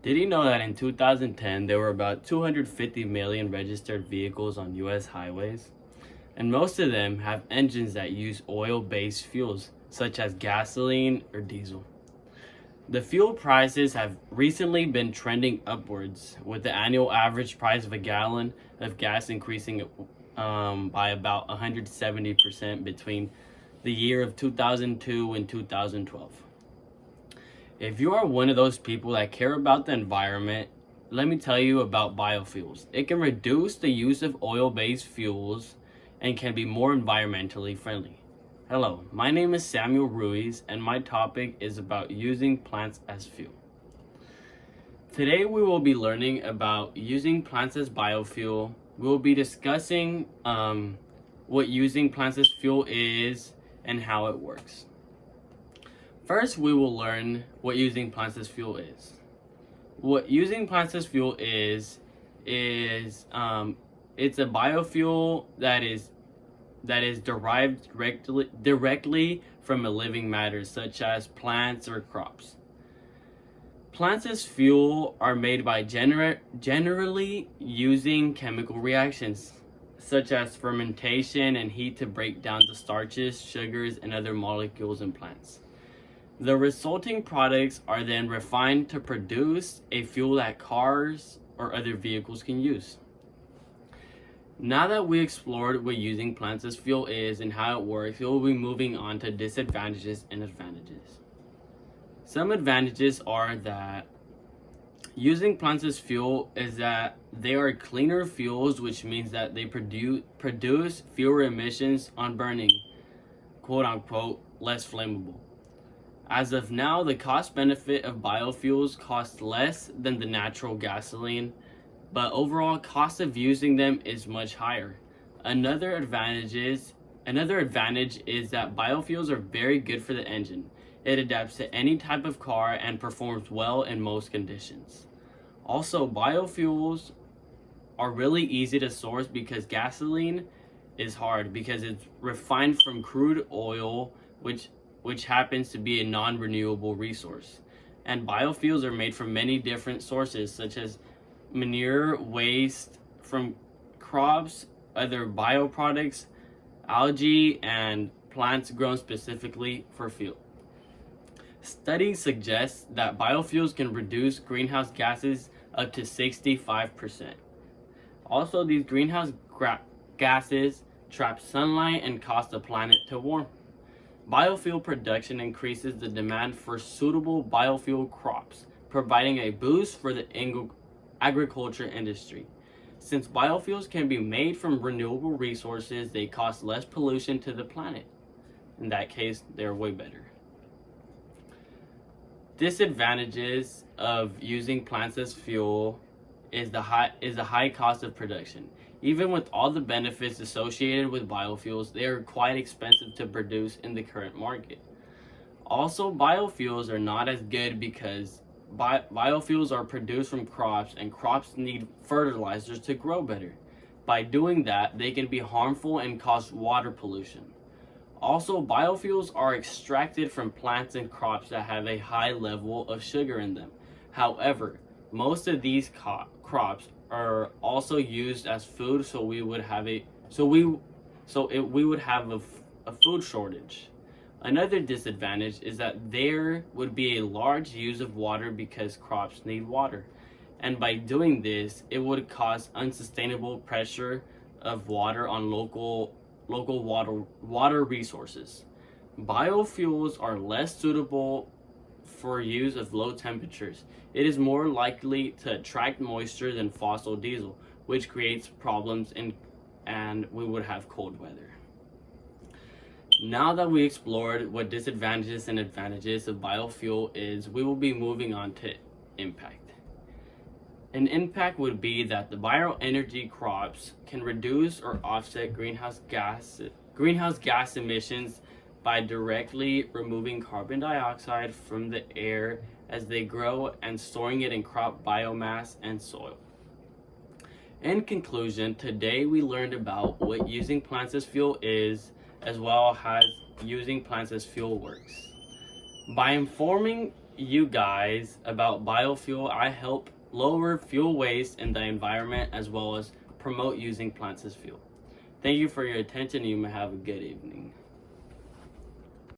Did you know that in 2010 there were about 250 million registered vehicles on US highways? And most of them have engines that use oil-based fuels, such as gasoline or diesel. The fuel prices have recently been trending upwards, with the annual average price of a gallon of gas increasing by about 170% between the year of 2002 and 2012. If you are one of those people that care about the environment, let me tell you about biofuels. It can reduce the use of oil-based fuels and can be more environmentally friendly. Hello, my name is Samuel Ruiz, and my topic is about using plants as fuel. Today we will be learning about using plants as biofuel. We will be discussing what using plants as fuel is and how it works. First, we will learn what using plants as fuel is. What using plants as fuel is it's a biofuel that is derived directly from a living matter, such as plants or crops. Plants as fuel are made by generally using chemical reactions, such as fermentation and heat to break down the starches, sugars, and other molecules in plants. The resulting products are then refined to produce a fuel that cars or other vehicles can use. Now that we explored what using plants as fuel is and how it works, we will be moving on to disadvantages and advantages. Some advantages are that using plants as fuel is that they are cleaner fuels, which means that they produce fewer emissions on burning, quote unquote, less flammable. As of now, the cost benefit of biofuels costs less than the natural gasoline, but overall cost of using them is much higher. Another advantage is that biofuels are very good for the engine. It adapts to any type of car and performs well in most conditions. Also, biofuels are really easy to source because gasoline is hard because it's refined from crude oil, which happens to be a non-renewable resource. And biofuels are made from many different sources, such as manure, waste from crops, other bioproducts, algae, and plants grown specifically for fuel. Studies suggest that biofuels can reduce greenhouse gases up to 65%. Also, these greenhouse gases trap sunlight and cause the planet to warm. Biofuel production increases the demand for suitable biofuel crops, providing a boost for the agriculture industry. Since biofuels can be made from renewable resources, they cause less pollution to the planet. In that case, they're way better. Disadvantages of using plants as fuel is the high cost of production. Even with all the benefits associated with biofuels, they are quite expensive to produce in the current market. Also, biofuels are not as good because biofuels are produced from crops, and crops need fertilizers to grow better. By doing that, they can be harmful and cause water pollution. Also, biofuels are extracted from plants and crops that have a high level of sugar in them. However, most of these crops are also used as food, so we would have a food shortage. Another disadvantage is that there would be a large use of water because crops need water. And by doing this, it would cause unsustainable pressure of water on local water resources. Biofuels are less suitable for use of low temperatures. It is more likely to attract moisture than fossil diesel, which creates problems and we would have cold weather. Now that we explored what disadvantages and advantages of biofuel is, we will be moving on to impact. An impact would be that the bioenergy crops can reduce or offset greenhouse gas emissions by directly removing carbon dioxide from the air as they grow and storing it in crop biomass and soil. In conclusion, today we learned about what using plants as fuel is, as well as using plants as fuel works. By informing you guys about biofuel, I help lower fuel waste in the environment as well as promote using plants as fuel. Thank you for your attention. You may have a good evening.